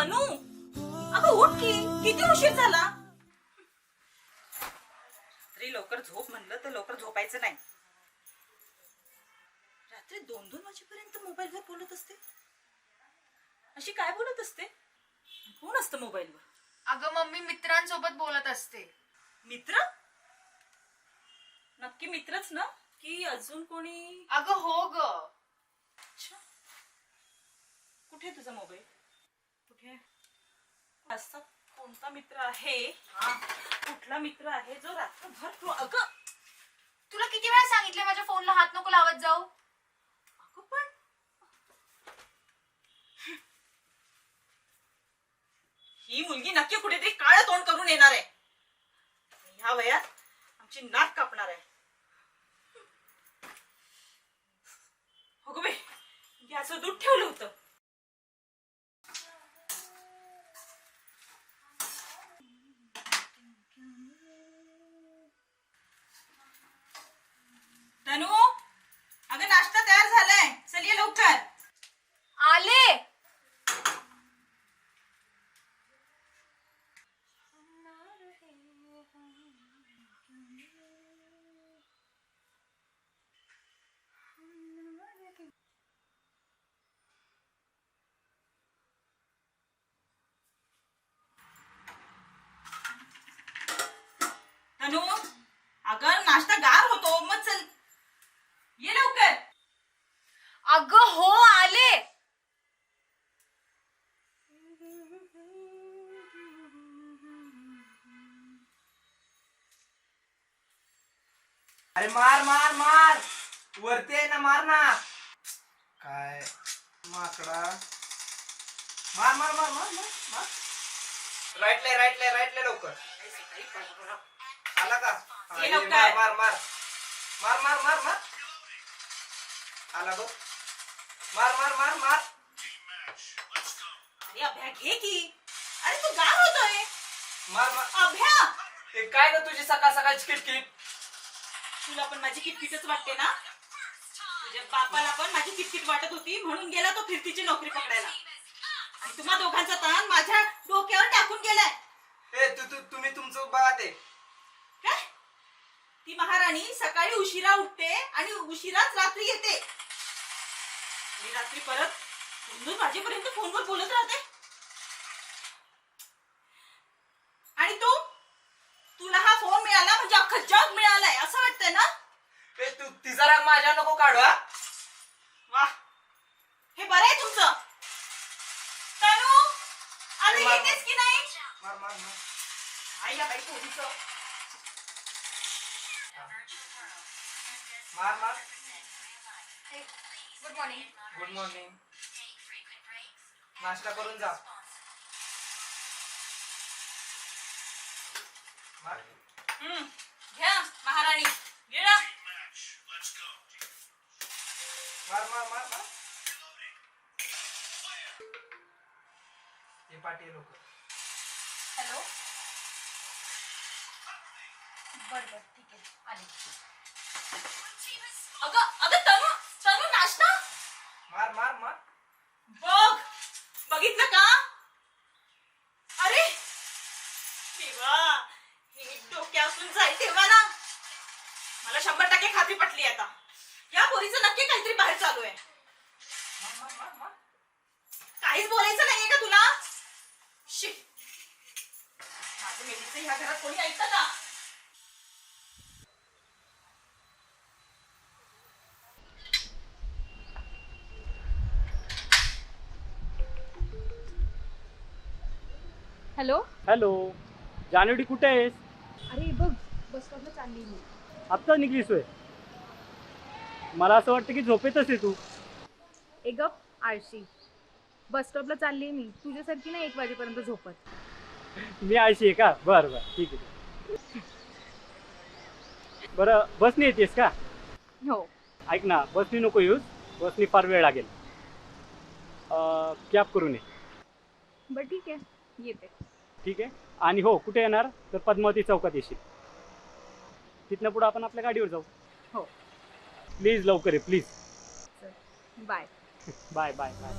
तनू, अगं उठ की, किती उशीर झाला. रात्री लवकर झोप म्हणलं तर लवकर झोपायचं नाही. रात्री 2-2 वाजेपर्यंत मोबाईलवर बोलत असते. अशी काय बोलत असते? कोण असतं मोबाईलवर? अगं मम्मी मित्रांसोबत बोलत असते. मित्र? नक्की मित्रच ना की अजून कोणी? अगं हो ग. अच्छा, कुठे तुझा मोबाईल? कुठे? असा कोणता मित्र आहे? हा, कुठला मित्र आहे जो रात्रभर तू? अगं तुला किती वेळा सांगितलं माझ्या फोनला हात नको लावत जाऊ. अगं पण ही मुलगी नक्की कुठेतरी काळं तोंड करून येणार आहे. ह्या वयात आमची नाक कापणार आहे. हो बाई, गॅसवर दूध ठेवलं होतं. तनू, अगं नाश्ता तयार झालाय, चल ये लवकर. आले. तनू, अगं नाश्ता गार होतो, मग चल ये लवकर. अगं हो आले. अरे मार मार मार, वरती आहे ना, मार ना. काय माकडा, मार मार मार मार मार मार. राईटले लवकर. आला का? ये लवकर. मार मार मार मार मार मार मार. आला बघ. मार मार मार मार. अरे अभ्या घे की. अरे तू गार होतोय. मार मार. अभ्या, हे काय ना तुझी सकाळ सकाळची किटकिट. तुला पण माझी किटकिटच वाटते ना? तुझ्या बापाला पण माझी किटकिट वाटत होती म्हणून गेला तो फिरतीची नोकरी पकडायला. आणि तुम्हा दोघांचा ताण माझ्या डोक्यावर टाकून गेलाय. तुम्ही तुमचं बघा ते. काय? ती महाराणी सकाळी उशिरा उठते आणि उशिराच रात्री येते. मी रात्री परत 2 वाजेपर्यंत फोनवर बोलत राहते. आणि तुला हा फोन मिळाला म्हणजे अख्खं जग मिळालंय असं वाटतंय ना? तू तिचा राग माझ्या नको काढू. हा, वा, हे बरं आहे तुमचं. तनू, आता येतेस की नाही? मार मार मार. आई या बाई पोरीचं. मार मार. Good morning. Good morning. नाश्ता करून जा. मार. घ्या महाराणी, गिळा. मार मार मार मार. हे पाठी लोक. हॅलो. बर बर ठीक आहे आले. अगं तनू नाश्ता. मार मार मार. बघितलं का? अरे देवा, हे डोक्यातून जाईल तेव्हा ना. मला 100% खात्री पटली आता. या पोरीचं नक्की काहीतरी बाहेर चालू आहे. मार मार मार मार. काहीच बोलायचं नाहीये का तुला? शी, माझं मेलीचं ह्या घरात कोणी ऐकतं का? हॅलो. हॅलो, जानवडी कुठे आहेस? अरे बघ बस स्टॉपला चालली मी. आत्ता निघलीस होय? मला असं वाटतं की झोपेतच आहे तू. ए गप आळशी. बस स्टॉपला चालली मी, तुझ्यासारखी ना 1 वाजेपर्यंत झोपत. मी आळशी आहे का? बरं बरं ठीक आहे. बरं बसने येतेस का? हो. ऐक ना, बसनी नको येऊस, बसनी फार वेळ लागेल. कॅब करून ये. बरं ठीक आहे येते. ठीक आहे. आणि हो, कुठे येणार तर पद्मावती चौकात येशील. तिथनं पुढं आपण आपल्या गाडीवर जाऊ. हो. प्लीज लवकर ये please. Bye. Bye bye bye.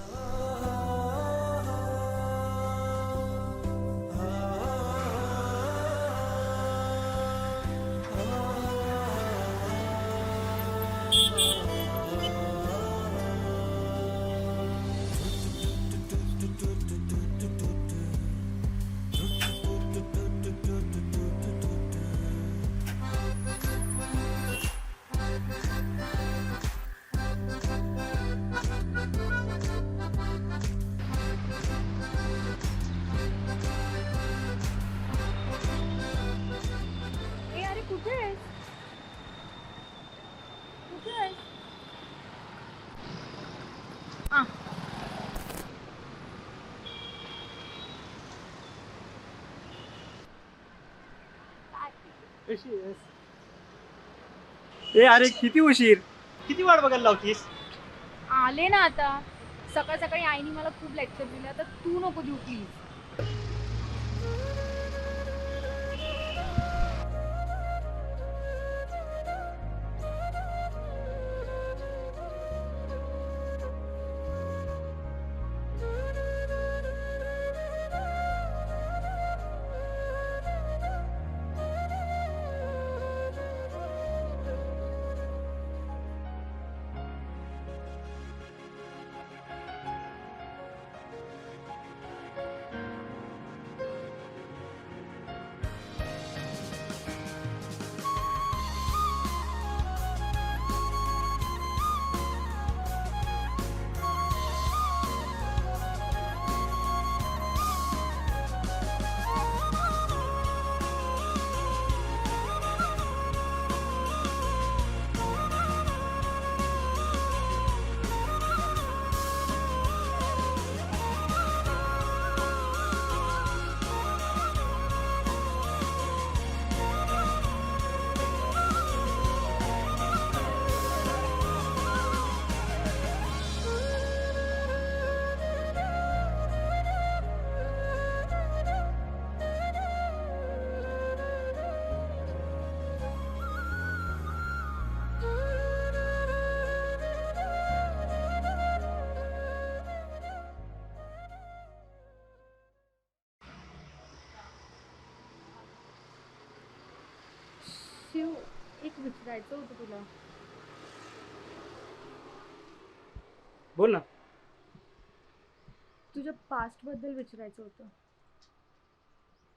कशी आहेस? ए अरे किती उशीर, किती वाट बघायला लावतीस? आले ना आता. सकाळ सकाळी आईने मला खूप लेक्चर दिले. आता तू नको देऊ प्लीज. शिव, एक विचारायचं होतं तुला. बोल ना. तुझ्या पास्ट बद्दल विचारायचं होतं.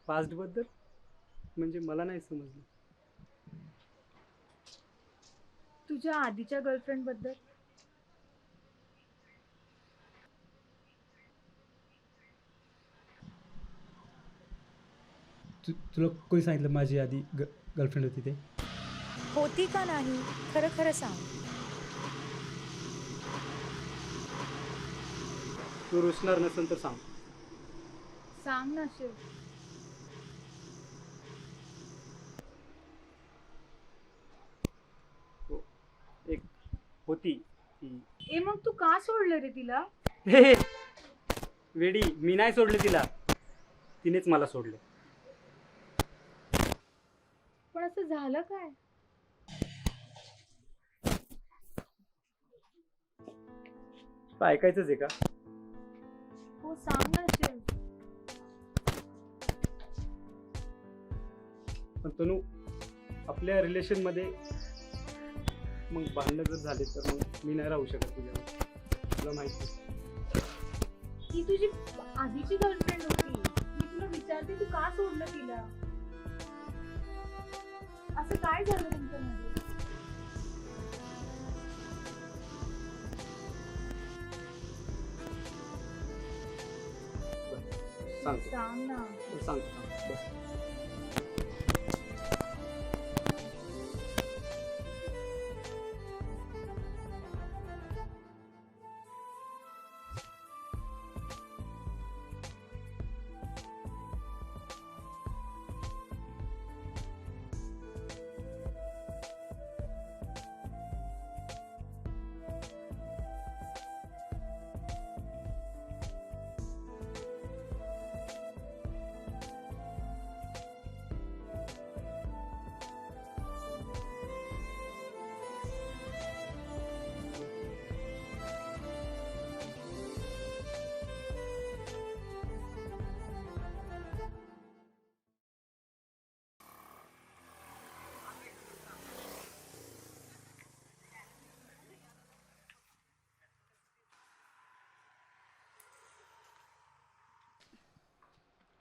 पास्ट बद्दल म्हणजे मला नाही समजलं. तुझ्या आधीच्या गर्लफ्रेंड बद्दल. तुला कोणी सांगितलं माझी आधी गर्लफ्रेंड होती ते? होती का नाही खरं खरं सांग. तू रुसणार नसेल तर सांग. सांग ना शिव. एक होती ती. ए मग तू का सोडलं रे तिला? हे वेडी, मी नाही सोडले तिला, तिनेच मला सोडले. पण असं झालं काय? ऐकायचंच आहे का? हो सांग ना शिव. पण तनू, आपल्या रिलेशन मध्ये मग भांडणं जर झाले तर मग मी नाही राहू शकत तुझ्या. तुला माहिती ती तुझी आधीची गर्लफ्रेंड होती. मी तुला विचारते तू का सोडलं तिला? असं काय झालं तुमच्यामध्ये? सांगतो सांग ना. सांगतो बस.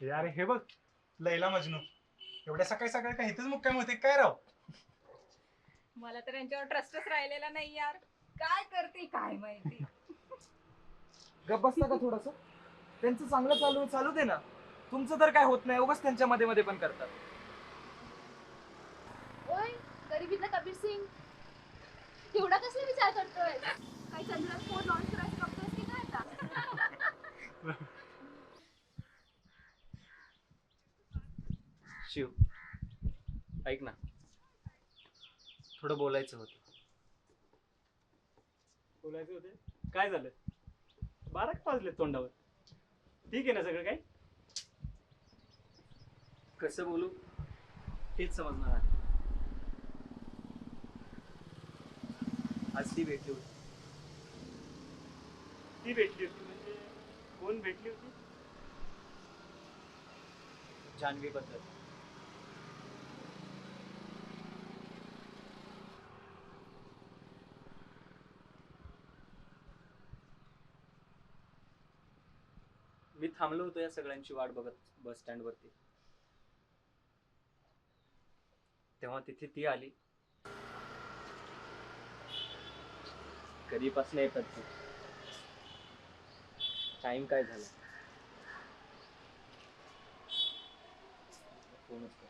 अरे हे बघ, लैला मजनू एवढ्या सकाळी सकाळी काय इथेच मुक्काम होते काय राव? मला तर यांच्यावर ट्रस्टच राहिलेला नाही यार. काय करते काय माहिती. गप बसता का थोडस? त्यांचं चांगलं चालू दे ना. तुमचं तर काय होत नाही, उगाच त्यांच्या मध्ये मध्ये पण करतात. ओय गरीबीतला कबीर सिंग, तेवढा कसला विचार करतोय? काही चंद्रात फोन लॉन्च करायचं बघतोयस की काय आता? शिव, ऐक ना, थोडं बोलायचं होतं. बोलायचं होते काय झालं? 12 वाजले तोंडावर. ठीक आहे ना सगळं काय? कसं बोलू तेच समजणार आहे. आज ती भेटली होती. ती भेटली होती म्हणजे कोण भेटली होती? जान्हवी बद्दल. मी थांबलो होतो या सगळ्यांची वाट बघत बस स्टँड वरती. तेव्हा तिथे ती आली. कधीपासून येतात ती. टाइम काय झाला? फोनच कर.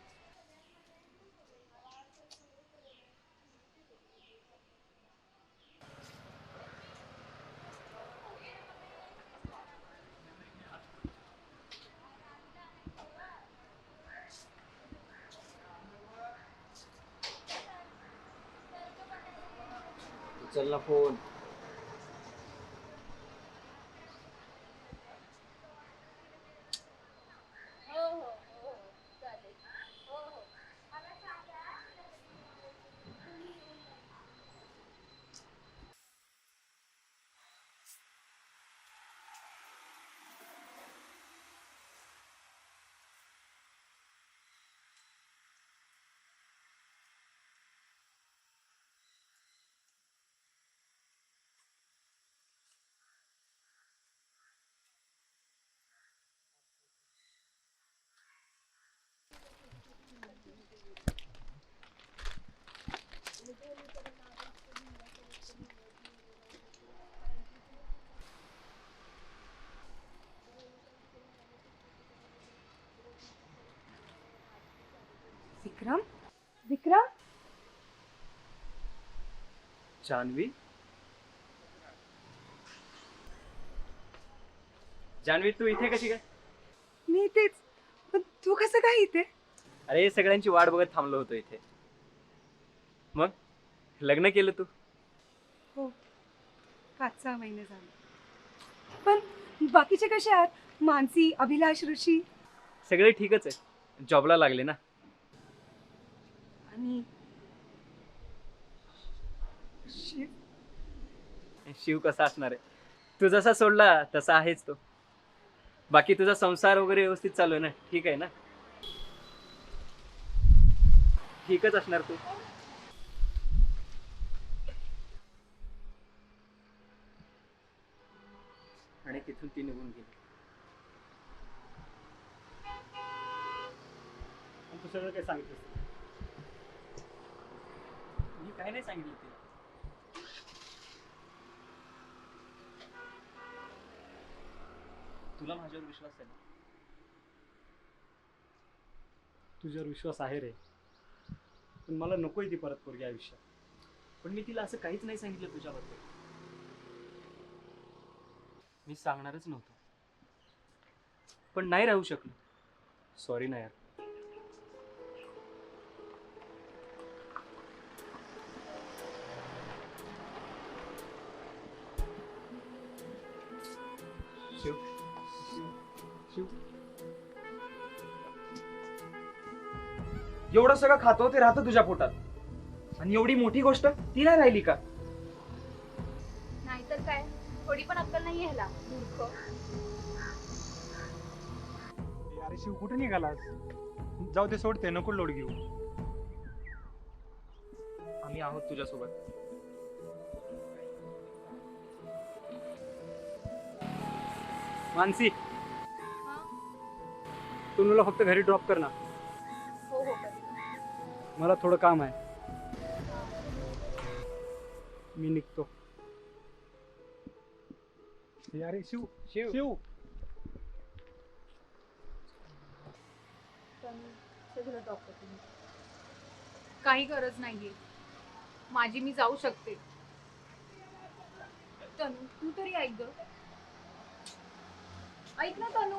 उचल ना फोन. हो हो हो हो चालेल. हो हो मला सांगा. विक्रम विक्रम जान्हवी. जान्हवी तू इथे कशी काय? मी इथेच. पण तू कसं काय इथे? अरे सगळ्यांची वाट बघत थांबलो होतो इथे. मग लग्न केलं तू? हो 5-6 महिने झाले. पण बाकीचे कसे आहात? मानसी, अभिलाष, ऋषी सगळे ठीकच आहे. जॉबला लागले ना. आणि शिव. शिव कसा असणार आहे? तू जसा सोडला तसा आहेच तो. बाकी तुझा संसार वगैरे व्यवस्थित चालू आहे ना? ठीक आहे ना? ठीकच असणार तू. आणि तिथून ती निघून गेली. आणि तू सगळं काय सांगितलं? मी काही नाही सांगितलं तिला. तुला माझ्यावर विश्वास आहे ना? तुझ्यावर विश्वास आहे रे, पण मला नकोय ती परत पोरगी आयुष्यात. पण मी तिला असं काहीच नाही सांगितलं तुझ्याबद्दल. मी सांगणारच नव्हतो, पण नाही राहू शकलो. सॉरी ना यार. शिव शिव एवढं सगळं खातो ते राहतं तुझ्या पोटात, आणि एवढी मोठी गोष्ट ती नाही राहिली का? नाहीतर काय, थोडी पण अक्कल नाही ह्याला मूर्ख. अरे शिव कुठे निघालास? जाऊ दे, सोडते, नको लोड घेऊ. आम्ही आहोत तुझ्यासोबत. मानसी, हा? तू मला फक्त घरी ड्रॉप कर ना. हो हो कर. मला थोडं काम आहे. मी निघतो. अरे शिव शिव शिव काही गरज नाहीये. माझी मी जाऊ शकते. तनू तू तरी ऐक ग. ऐक ना Tanu.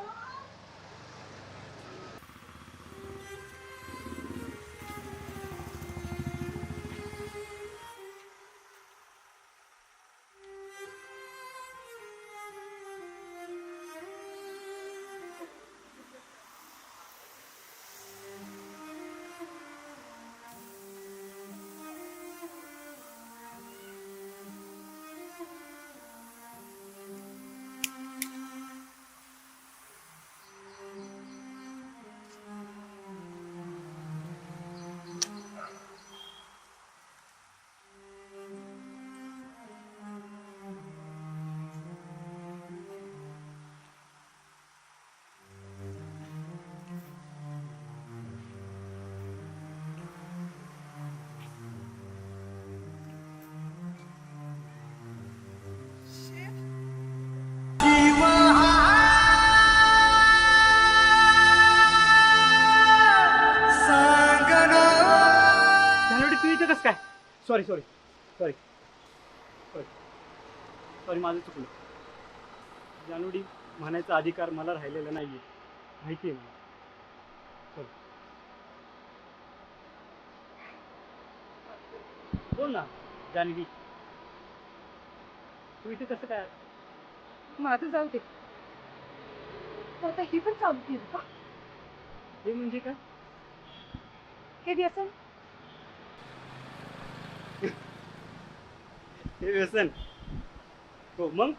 Sorry sorry sorry sorry sorry माझं चुकलं. जानूडी म्हणायचा अधिकार मला राहिलेला नाही आहे, माहिती आहे मला. सॉरी. बोल ना जानवी, तू इथे कसं काय? माझं जाऊ दे. आता ही पण चालतील का? हे म्हणजे काय? हे व्यसन हे व्यसन? हो मग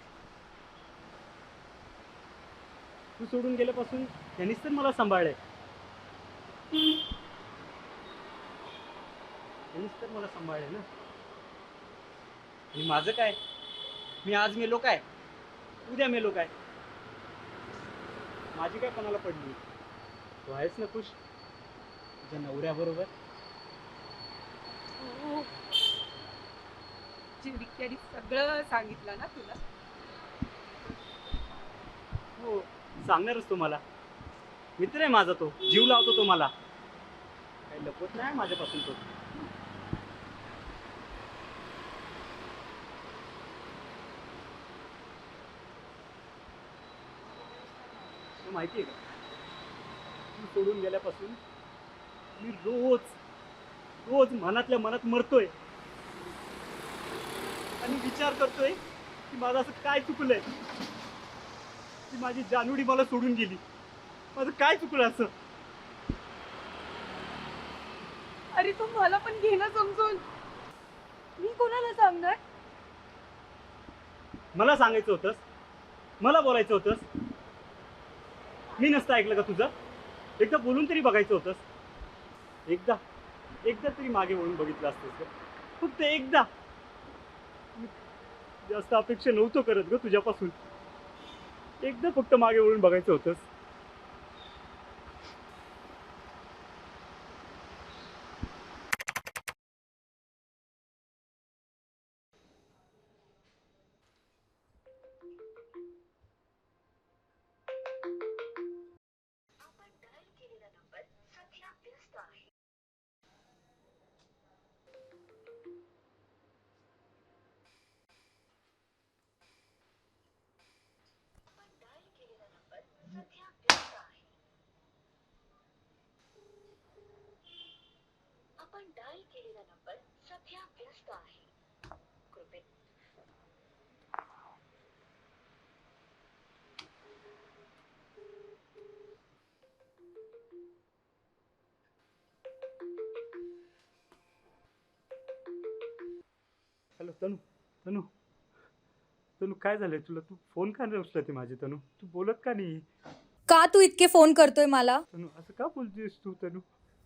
तू सोडून गेल्यापासून त्यांनीच तर मला सांभाळलंय. त्यांनीच तर मला सांभाळलंय ना. आणि माझं काय? मी आज मेलो काय, उद्या मेलो काय, माझी काय कोणाला पडली? तू आहेस ना खुश तुझ्या नवऱ्याबरोबर? चिडक्याने सगळं सांगितलं ना तुला. हो सांगणारच तो मला. मित्र आहे माझा तो, जीव लावतो तो मला, काही लपवत नाही माझ्यापासून तो. तुला माहिती आहे का, तू सोडून गेल्यापासून मी रोज रोज मनातल्या मनात मरतोय आणि विचार करतोय की माझं असं काय चुकलंय की माझी जानूडी मला सोडून गेली. माझं काय चुकलं असं? अरे तू मला पण घे ना समजून. मी कोणाला सांगणार? मला सांगायचं होतंस, मला बोलायचं होतंस. मी नसतं ऐकलं का तुझं? एकदा बोलून तरी बघायचं होतंस. एकदा एकदा तरी मागे वळून बघितलं असतंस का? फक्त एकदा. मी जास्त अपेक्षा नव्हतो करत ग तुझ्यापासून. एकदा फक्त मागे वळून बघायचं होतंस. हॅलो तनू, तनू तनू काय झालंय तुला? तू फोन का नाही उचलत आहे माझी? तनू तू बोलत का नाही? का तू इतके फोन करतोय मला? तनू असं का बोलतेस तू? तनू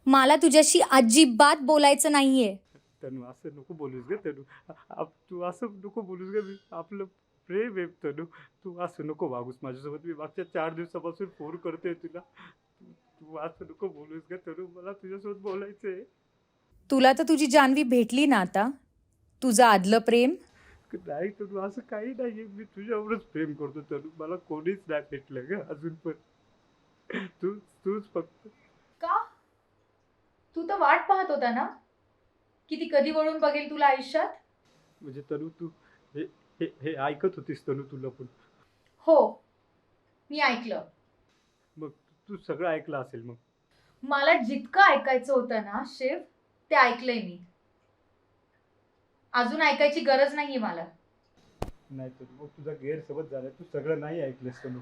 मला तुझ्याशी अजिबात बोलायचं नाहीये. तनू असं नको बोलूस ग तनू. तू असं नको बोलूस ग. आपलं प्रेम आहे तनू. तू असं नको वागूस माझ्यासोबत. मी मागच्या 4 दिवसापासून फोन करतोय तुला. तू असं नको बोलूस ग तनू. मला तुझ्यासोबत बोलायचंय. तुला तर तुझी जानवी भेटली ना आता. तुझं आदलं प्रेम. नाही तनू असं काही नाहीये. मी तुझ्यावरच प्रेम करतो तनू. मला कोणीच नाही भेटलं ग अजून पण. तूच फक्त. का? तू तर वाट पाहत होता ना की ती कधी वळून बघेल तुला आयुष्यात. म्हणजे तनू तू हे हे हे ऐकत होतीस तनू तुला पण? हो मी ऐकलं. मग तू सगळं ऐकलं असेल मग. मला जितकं ऐकायचं होतं ना शिव, ते ऐकलंय मी. अजून ऐकायची गरज नाहीये मला. नाही तर मग तुझा गैरसमज झाला. तू सगळं नाही ऐकलंस तनू.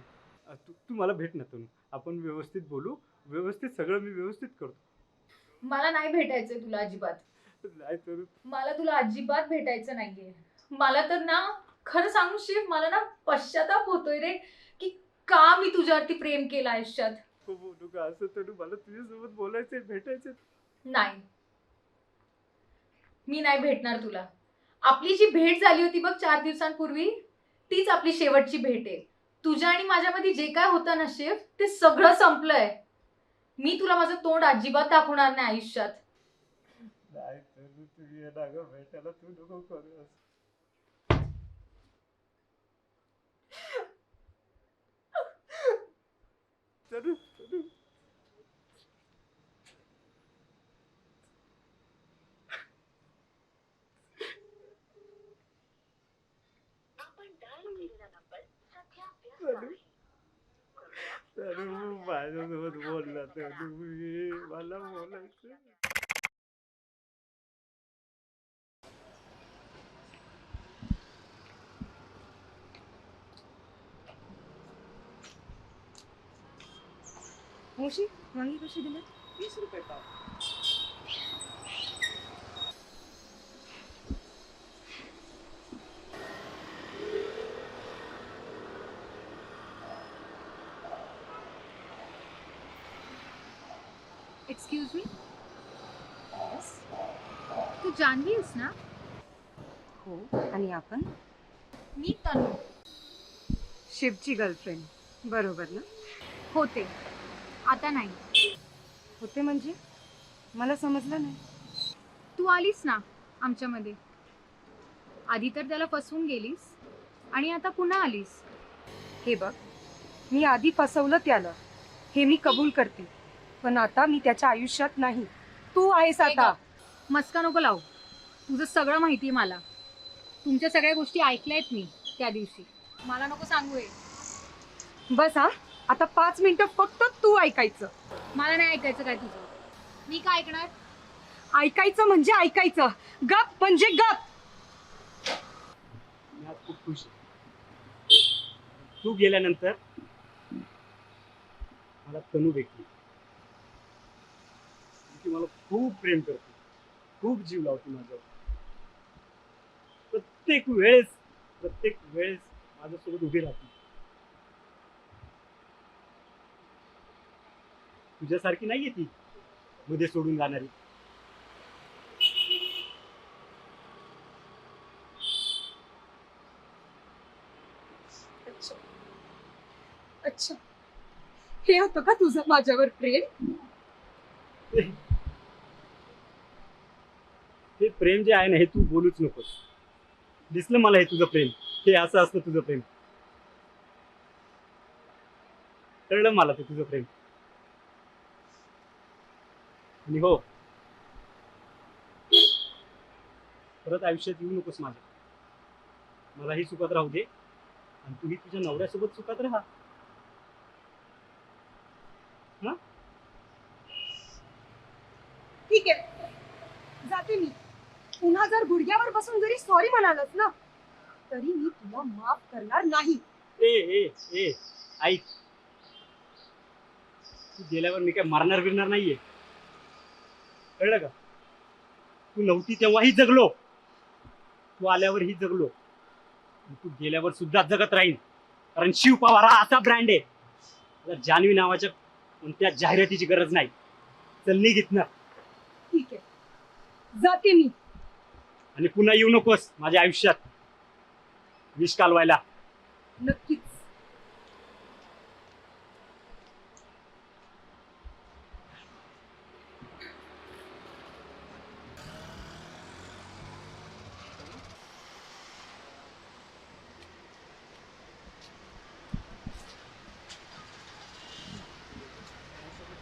तू मला भेट ना तनू. आपण व्यवस्थित बोलू. व्यवस्थित सगळं मी व्यवस्थित करतो. मला नाही भेटायचंय तुला अजिबात. नाही तनू. मला तुला अजिबात भेटायचं नाहीये. मला तर ना खरं सांगू शिव, मला ना पश्चाताप होतोय रे की का मी तुझ्यावरती प्रेम केलं आयुष्यात. हो बोलू का असं तनू? मला तुझ्यासोबत बोलायचंय, भेटायचंय. नाही, मी नाही भेटणार तुला. आपली जी भेट झाली होती बघ 4 दिवसांपूर्वी, तीच आपली शेवटची भेट आहे. तुझ्या आणि माझ्यामध्ये जे काय होतं ना शिव, ते सगळं संपलंय. मी तुला माझं तोंड अजिबात दाखवणार नाही आयुष्यात. नाही तनू तू ये ना गं भेटायला. तू नको करू असं. तनू तनू तनु माझ्यासोबत बोलला तनु मला बोलायचं. मावशी वांगी कशी दिली? 20 रुपये पाव. एक्सक्यूज मी, तू जान्हवी आहेस ना? हो. आणि आपण मी तनु शिवची गर्लफ्रेंड, बरोबर ना? होते, आता नाही. होते म्हणजे मला समजलं नाही. तू आलीस ना आमच्यामध्ये. आधी तर त्याला फसवून गेलीस आणि आता पुन्हा आलीस. हे बघ, मी आधी फसवलं त्याला, हे मी कबूल करते, पण आता मी त्याच्या आयुष्यात नाही. तू आहेस आता. मस्का नको लावू. तुझं सगळं माहिती आहे मला. तुमच्या सगळ्या गोष्टी ऐकल्यात मी त्या दिवशी. मला नको सांगू हे. बस हा, आता 5 मिनिटं फक्त तू ऐकायचं. मला नाही ऐकायचं काय तुझं. मी काय ऐकणार? ऐकायचं म्हणजे ऐकायचं, गप म्हणजे गप. मी आज खूप खुश आहे. तू गेल्यानंतर मला तनू भेटली. ती मला खूप प्रेम करते, खूप जीव लावते माझ्यावर. प्रत्येक वेळेस माझ्यासोबत उभी राहते. तुझ्यासारखी नाहीये ती मध्ये सोडून जाणारी. अच्छा, हे होतं का तुझं माझ्यावर प्रेम? हे प्रेम जे आहे ना, हे तू बोलूच नकोस. दिसलं मला हे तुझं प्रेम. हे असं असतं तुझं प्रेम. कळलं मला ते तुझं प्रेम. आणि हो, परत आयुष्यात येऊ नकोस माझ्या. मलाही सुखात राहू दे आणि तूही तुझ्या नवऱ्यासोबत सुखात राहा. हा, ठीक आहे, जाते मी. पुन्हा जर गुडघ्यावर बसून जरी सॉरी म्हणालस ना, तरी मी तुला माफ करणार नाही. ए ए ए ऐक, तू गेल्यावर मी काय मारणार बिरणार नाहीये. कळलं का? तू नव्हती तेव्हाही जगलो, तू आल्यावरही जगलो, तू गेल्यावर सुद्धा जगत राहील. कारण शिव पवार हा असा ब्रँड आहे, त्याला जान्हवी नावाच्या कोणत्या जाहिरातीची गरज नाही. चल निघ इथनं. ठीक आहे, जाते मी. आणि पुन्हा येऊ नकोस माझ्या आयुष्यात विष कालवायला. नक्कीच.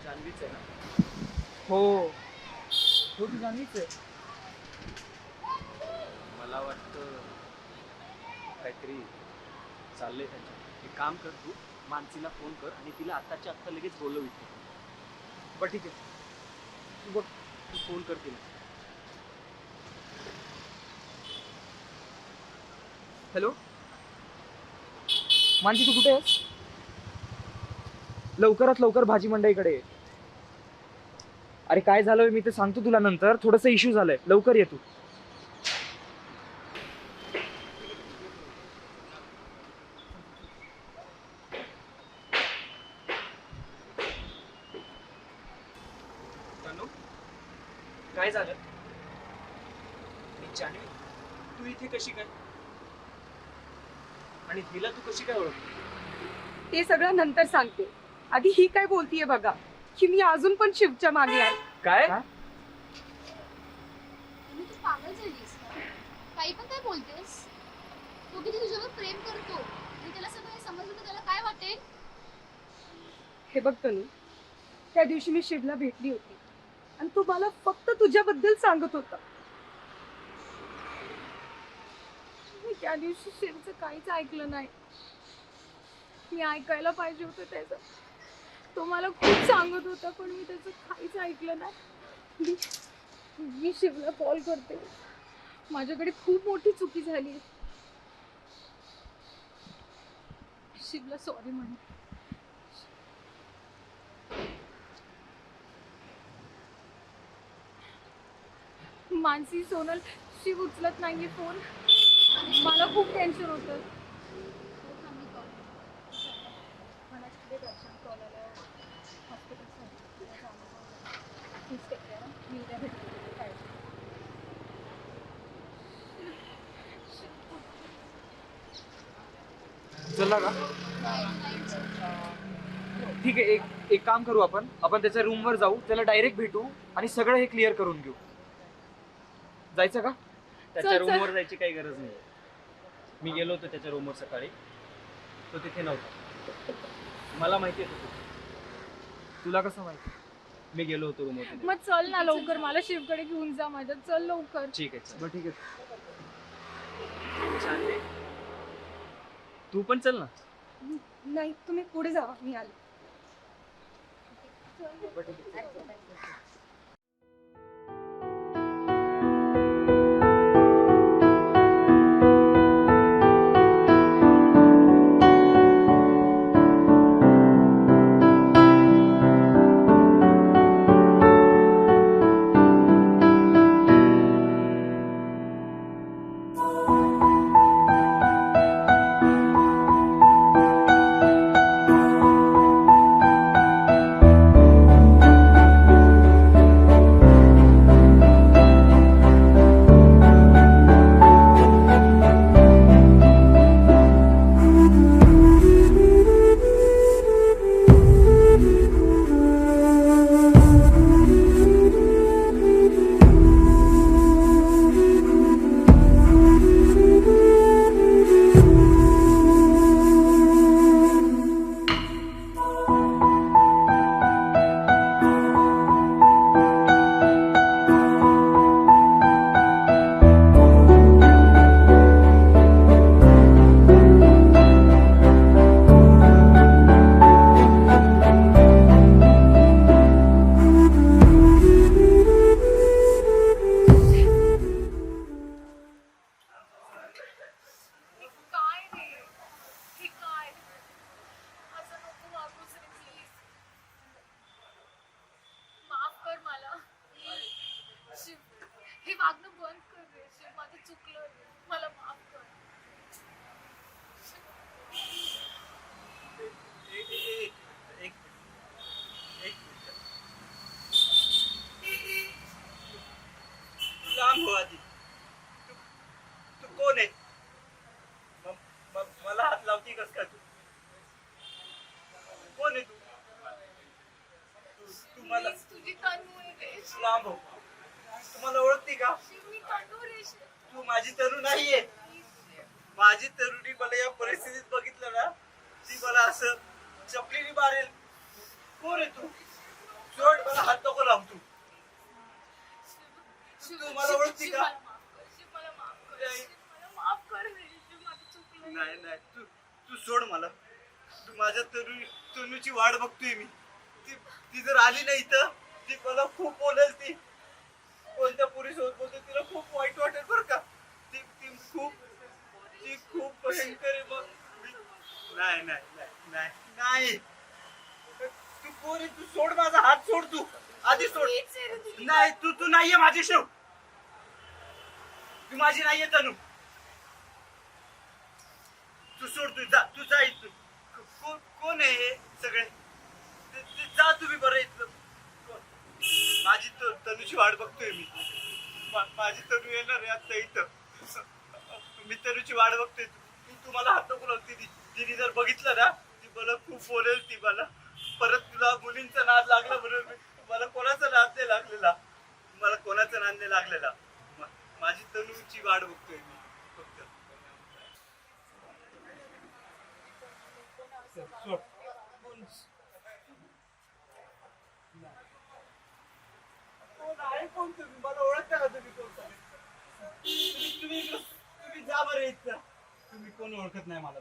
जान्हवीच आहे ना? हो हो, ती जान्हवीच आहे. मला वाटतं काहीतरी चाललंय त्यांच्या. एक काम कर, तू मानसीला फोन कर आणि तिला आत्ताच्या आत्ता लगेच बोलव इथे. बरं ठीक आहे, तू बघ, तू फोन कर तिला. हॅलो मानसी, तू कुठे आहेस? लवकरात लवकर भाजी मंडईकडे ये. अरे काय झालं मी ते सांगतो तुला नंतर. थोडंसं इश्यू झालंय, लवकर ये तू. तनु, काय झालं? जान्हवी, तू इथे कशी काय? आणि हिला तू कशी काय ओळखते? ते सगळं नंतर सांगते. आधी ही काय बोलतीये बघा, की मी अजून पण शिवच्या मागे आहे. काय? तू पागल झालीस का? काही पण काय बोलतेस? तो किती तुझ्यावर प्रेम करतो आणि त्याला सगळं हे समजलं तर त्याला काय वाटेल? हे बघ तनु, त्या दिवशी मी शिवला भेटली होती आणि तो मला फक्त तुझ्याबद्दल सांगत होता. मी त्या दिवशी शिवचं काहीच ऐकलं नाही. मी ऐकायला पाहिजे होतं त्याचं. तो मला खूप सांगत होता पण मी त्याचं काहीच ऐकलं नाही. मी शिवला कॉल करते. माझ्याकडे खूप मोठी चुकी झाली. शिवला सॉरी म्हण. मानसी, सोनल, शिव उचलत नाहीये फोन. मला खूप टेन्शन होतं. मला तिकडे दर्शन कॉल आला. मी उद्या भेटते. काळजी. चला का? ठीक आहे, एक काम करू आपण त्याच्या रूमवर जाऊ, त्याला डायरेक्ट भेटू आणि सगळं हे क्लिअर करून घेऊ. जायचं का? त्याच्या चल. रूमवर जायची काही गरज नाही. मी गेलो होतो त्याच्या रूमवर सकाळी, तो तिथे नव्हता. मला माहिती आहे तुला कसं माहिती? मी गेलो होतो रूमवर. मग चल ना लवकर. मला शिवकडे घेऊन जा माझ्या. चल लवकर. ठीक आहे, चल. बरं ठीक आहे. छान आहे. तू पण चल ना. नाही, तुम्ही पुढे जावा, मी आले. बरं ठीक आहे. काय रे हे काय? असं नको वागूस रे प्लीज. माफ कर मला. शिव, हे वागणं बंद कर रे. शिव, माझं चुकलं रे. मला माफ कर. लांब हो आधी. तू कोण आहे? मला हात लावती कस का? तू कोण आहे? तू मला प्लीज, तुझी तनू आहे रे. लांब हो. तू मला ओळखती का? शिव, मी तनू रे. शिव, तू माझी तरू नाहीये. please रे. माझी तरुणी मला या परिस्थितीत बघितलं ना, ती मला असं चपलीने मारेल. कोण आहे तू? सोड, मला हात नको लाव. तू मला ओळखती का? शिव, मला माफ कर. शिव, मला माफ कर रे. शिव, माझं चुकलं. नाही तू सोड मला. तू माझ्या तनुची वाट बघतोय मी. ती जर आली नाही तर ती मला खूप बोलेल. ती कोणत्या पुरीसोबत बोलते तिला खूप वाईट वाटेल बरं का. ती खूप भयंकर आहे. मग नाही तू कोण आहे? तू सोड माझा हात. सोड तू आधी सोड. मीच आहे रे तुझी. नाही तू नाहीये माझी शिव. तू माझी नाहीये तनू. तू सोड. तू जा इथून. कोण आहे हे सगळे? जा तुम्ही बरं इथलं. माझी तनूची वाट बघतोय मी. माझी तनू येणार आहे आता इथं. मी तनूची वाट बघतोय. तू मला हात नको लागते. तिने जर बघितलं ना, ती मला खूप बोलेल. ती मला परत तुला मुलींचा नाद लागला म्हणून मला कोणाचा नाद नाही लागलेला. माझी तनूची वाट बघतोय मी फक्त. सोड. कोण तुम्ही? मला ओळखता का तुम्ही? कोण? तुम्ही जा बरं इथं. तुम्ही कोण ओळखत नाही मला.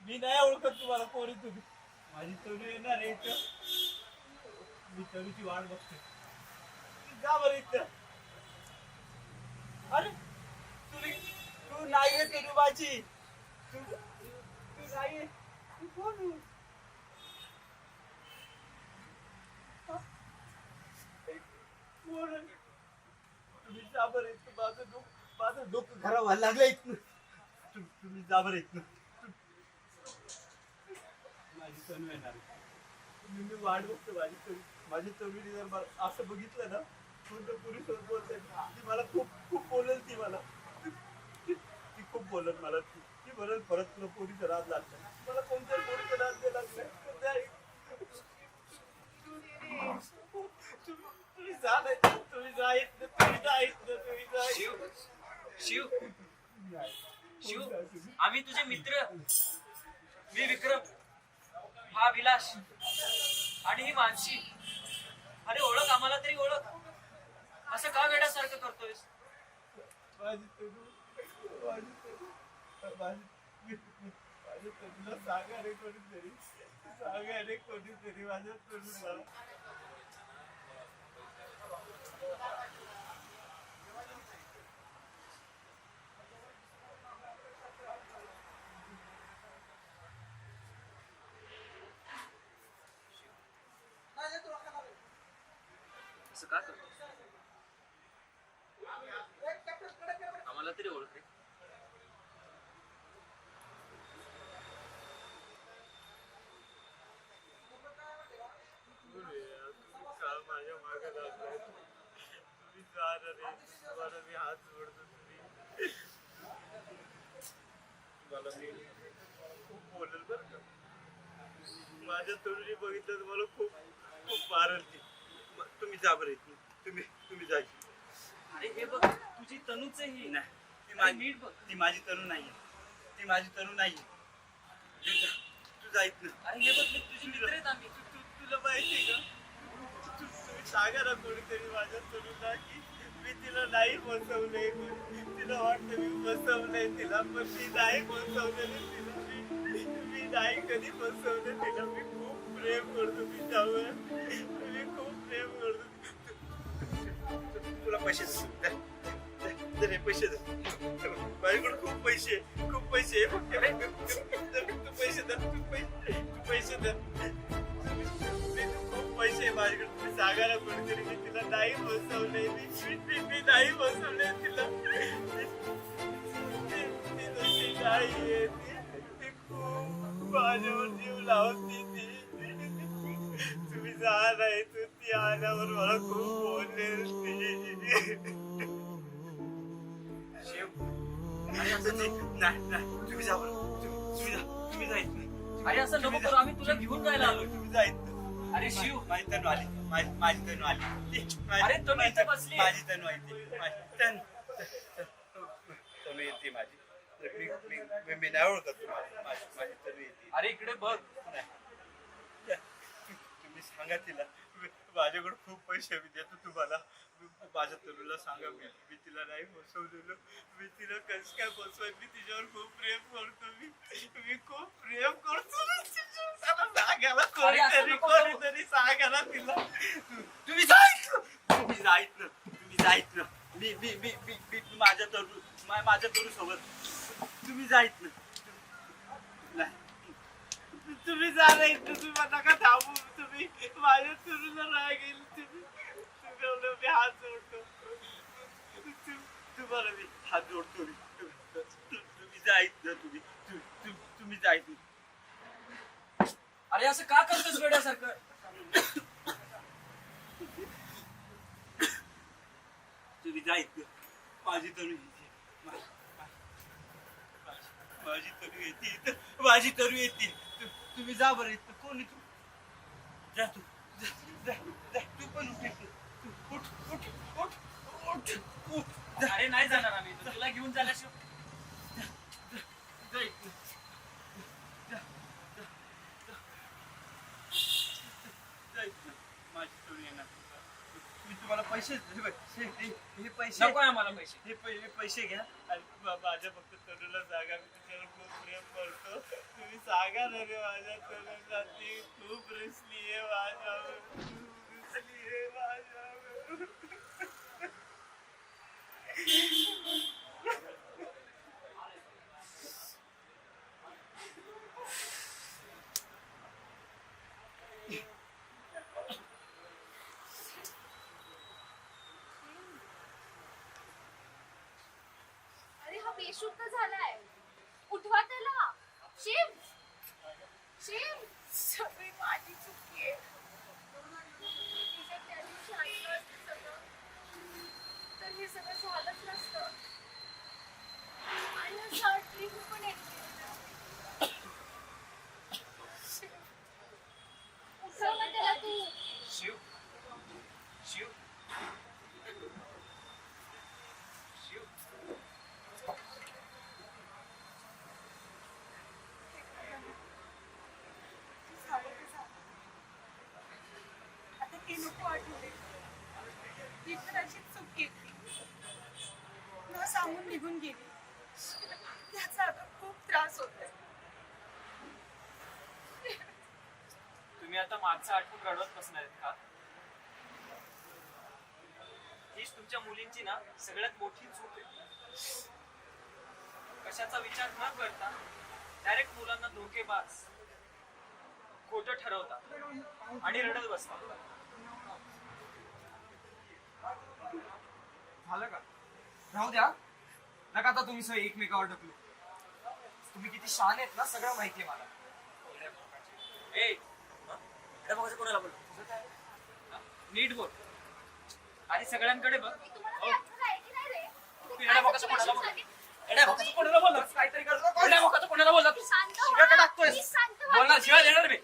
मी नाही ओळखत तुम्हाला कोणी तुम्ही. माझी तनू येणार आहे इथं. मी तनूची वाट बघते. जा बरं इथं. अरे तू नाही आहे तनू माझी. तू नाही आहे. तू कोण आहे? कोण आहे? तुम्ही जा बरं इथं. माझं डोकं खराब व्हायला लागलं इथनं. तुम्ही जा बरं इथनं. माझी तनू येणार. मी वाट बघतो माझी तनूने जर मला असं बघितलं ना, कोणतं पोलीस बोलते ती मला खूप बोलेल. ती मला ती खूप बोलत मला. ती बोलेल परत तुला पोलीस राहत लागतं. मला कोणत्या पोलीस राहत नाही लागलं. तुम्ही जा नाही. तुम्ही जा इथनं. तुम्ही जा इथनं. तुम्ही जा इथनं. शिव शिव आम्ही तुझे मित्र. मी विक्रम, हा विलास आणि ही मानसी. अरे ओळख आम्हाला तरी ओळख. असं का वेड्यासारखं करतोयस? माझी तनूला सांगा रे कोणीतरी. सांगा रे कोणीतरी माझ्या तनूला. असं का करतो? आम्हाला तरी ओळख रे. काल माझ्या मागे लागलाय. तुम्ही जा ना रे. तुम्हाला मी हात जोडतो. तुम्हाला मी खूप बोलेल बरं का. माझ्या तरुणी बघितलं तर मला खूप मारल ती. तुम्ही जा बरं इथून. तुम्ही जा. अरे हे बघ तुझी तनूच आहे ही. नाही ती अरे नीट बघ. ती माझी तनू नाहीये. ती माझी तनू नाहीये. तू जा इथनं. अरे हे बघ तुझी मित्र आहेत आम्ही. तुला माहिती का? तुम्ही सांगा ना कोणीतरी माझ्या तरुणला की मी तिला नाही फसवलंय. तिला वाटतं मी फसवलंय तिला, पण मी नाही फसवलेलं तिला. मी नाही कधी फसवलं तिला. मी खूप प्रेम करतो तिच्यावर. मी खूप प्रेम करतो. तुला पैसे दे. पैसे दे. माझ्याकडे खूप पैसे आहे. फक्त तू पैसे दे. तू पैसे दे. खूप पैसे आहे माझ्याकडे. तुम्ही सांगा ना कोणीतरी. मी तिला नाही फसवलंय. मी नाही फसवलंय तिला. ती तशी नाहीये. ती खूप माझ्यावर जीव लावती. तुम्ही जा नाही. ती आल्यावर मला खूप बोलेल ती. अरे असं नाही तुम्ही जा बरं. तुम्ही जा इथनं. अरे असं नको करू. आम्ही तुला घेऊन जायला आलोय. तुम्ही जा इथनं. अरे शिव माझी तनू आली. माझी तनू आली. अरे तनू इथे बसली. माझी तनू आहे ती. तनू येते माझी. मी नाही ओळखत तुम्हाला. माझी तनू येते. अरे इकडे बघ. तुम्ही सांगा तिला. माझ्याकडे खूप पैसे मी देतो तुम्हाला. माझ्या तनूला सांगा मी तिला नाही फसवलेलं. मी तिला कसं काय फसवाय. मी तिच्यावर खूप प्रेम करतो. मी खूप प्रेम करतो. सांगायला कोणीतरी सांगायला तिला. तुम्ही जाईत ना. मी माझ्या तरू सोबत. तुम्ही जाईत ना. तुम्ही जा नाही. तुम्ही नका थांबू. तुम्ही माझ्या तरुला नाही गेली. मी हात जोडतो. तुम्हाला मी हात जोडतो. तुम्ही जाईत ना. तुम्ही जाईत ना. अरे असं का करतोस वेड्यासारखं? तुम्ही जाईत ना. माझी तरू येते. माझी तरू येते. तुम्ही जा बरं इथं. कोण तू? जा तू. तू पण उठ. अरे नाही जाणार आम्ही. तुला घेऊन जाण्याशिवाय. जा इथनं. माझी तरू येणार. मी तुम्हाला पैसे पैसे हे पैसे नको आहे आम्हाला पैसे. हे पहिले पैसे घ्या आणि माझ्या फक्त तरुला सांगा मी तुझ्यावर खूप प्रेम करतो तुम्ही सांगा ना रे माझ्या तरुला ती खूप रुसली आहे माझ्यावर खूप रुसली आहे माझ्यावर. अरे हा बेशुद्ध झालाय. उठवा त्याला. शिव शिव सगळी माझी चुकी आहे. तिच्या त्या दिवशी ऐकलं असतं सगळं तर हे सगळं झालंच नसतं. आणि असं ट्रीप पण येते. उठव ना त्याला तू. शिव शिव शिव आता ते नको आठवले. ही तर अशी चूक केली. न सांगून निघून गेली. त्याचा आता खूप त्रास होतोय. तुम्ही आता मागचं आठवून रडवत बसणार आहेत का? हीच तुमच्या मुलींची ना सगळ्यात मोठी चूक आहे. कशाचा विचार न करता डायरेक्ट मुलांना धोकेबाज खोटं ठरवता आणि रडत बसता. झालं का? राहू द्या. नका आता तुम्ही सगळे एकमेकावर ढकलू. तुम्ही किती शान आहेत ना सगळं माहिती आहे मला. ए बघायचं कोणाला बोल नीट बोल आणि सगळ्यांकडे बघ. तुम्हाला काही अक्कल आहे की नाही रे? तू येड्या बोकाचं कोणाला बोल येड्या बोकाचं कोणाला बोलला काहीतरी करतो. येड्या बोकाचं कोणाला बोलला तू शांत व्हा. शिव्या का टाकतोयस? मी शांत व्हा. बोलणार शिवाय देणार मी. एक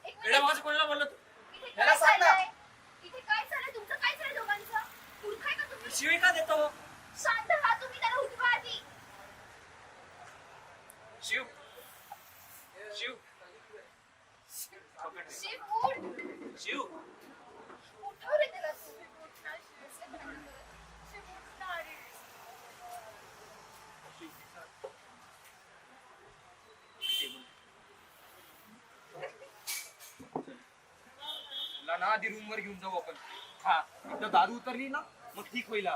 येड्या मिनिट. बोकाचं कोणाला बोलला तू इथे याला काय सांग ना. चाललंय? इथे काय चाललंय? तुमचं काय चाललंय दोघांचं? मूर्ख आहे का तुम्ही? शिवी का देतो शांत व्हा तुम्ही. त्याला उठवा आधी. शिव शिव पकड रे. शिव उठ. शिव उठव रे त्याला तू. उठ ना, शिव. शिव, उठ ना रे. तुला ना आधी रूम वर घेऊन जाऊ आपण. हा एकदा दारू उतरली ना मग ठीक होईल.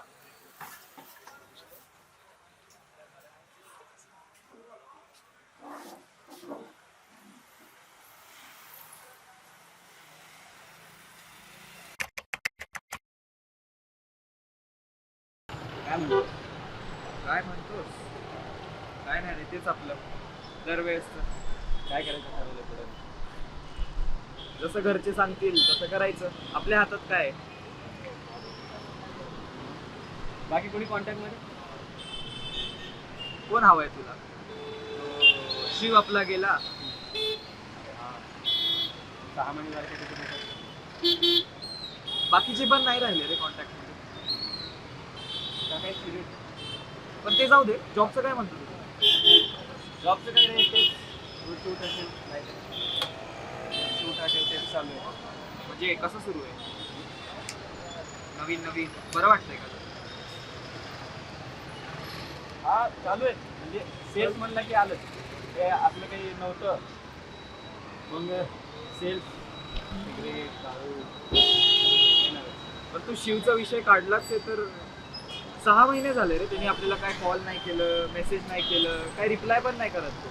काय म्हणतोस? काय नाही रे तेच आपलं दरवेळेस काय करायचं ठरवलं पुढे जसं घरचे सांगतील तसं करायचं. आपल्या हातात काय आहे? बाकी कोणी कॉन्टॅक्ट मध्ये कोण हवाय तुला? शिव आपला गेला. 6 महिने झाले का तिथे? बाकीचे पण नाही राहिले रे कॉन्टॅक्ट मध्ये. काय सिरियस पण ते जाऊ दे. जॉबचं काय म्हणतो तू? जॉबचं काही नाही तेच शूट असेल नाही शूट असेल तेच चालू आहे. म्हणजे कसं सुरू आहे? नवीन नवीन बरं वाटतंय का? हा चालू आहे म्हणजे सेल्स म्हणलं की आलंच हे आपलं काही नव्हतं मग सेल्स सिगरेट दारू पण तू शिवचा विषय काढलाच आहे तर 6 महिने झाले रे. त्यांनी आपल्याला काय कॉल नाही केलं, मेसेज नाही केलं, काय रिप्लाय पण नाही करत. तो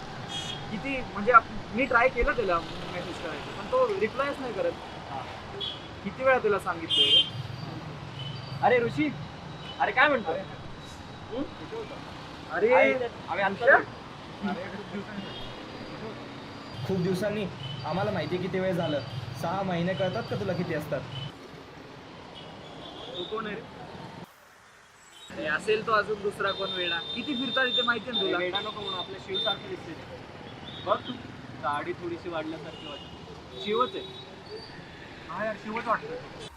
किती म्हणजे मी ट्राय केलं त्याला मेसेज करायचं पण तो रिप्लायच नाही करत. किती वेळा तुला सांगितलं? अरे ऋषी अरे काय म्हणतो अरे आम्ही अंतर खूप दिवसांनी. आम्हाला माहिती आहे किती वेळ झालं. 6 महिने कळतात का तुला किती असतात? तो कोण आहे रे? अरे असेल तो अजून दुसरा कोण वेडा. किती फिरतात इथे माहिती आहे ना तुला? वेडा नको म्हणून आपल्या शिवसारखं दिसते बघ तू दाढी थोडीशी वाढल्यासारखी वाटते. शिवच आहे. हा यार शिवच वाटतं.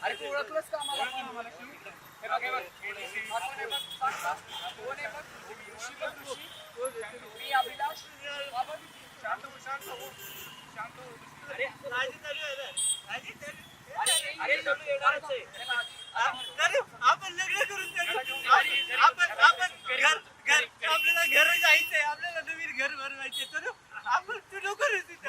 अरे तू ओळखलंस का आम्हाला? हे बघ, हे बघ. हा कोण आहे बघ? सांग, सांग. कोण आहे बघ? ऋषी बघ, ऋषी. मी अभिलाष. हा बघ. शांत हो, शांत हो. शांत हो. अरे चलू येणारच आहे. आपण लग्न करून आपल्याला घर जायचंय, आपल्याला नवीन घर बनवायचे. तर आपण तू नको रे तिथं.